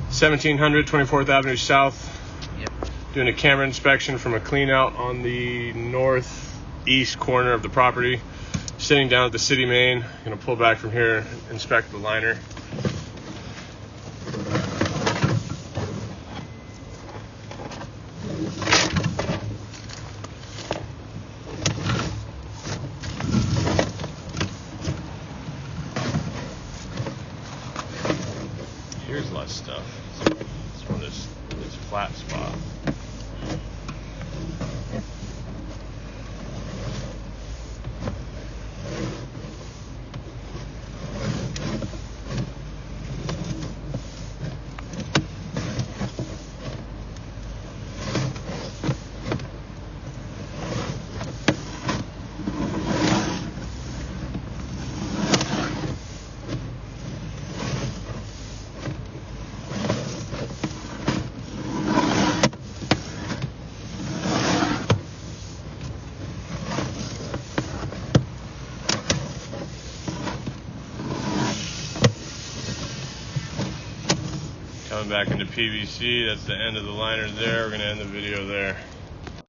1700 24th Avenue South. Yep. Doing a camera inspection from a clean out on the northeast corner of the property. Sitting down at the city main. Gonna pull back from here, inspect the liner. Here's less stuff. It's from this flat spot. Coming back into PVC, that's the end of the liner there. We're going to end the video there.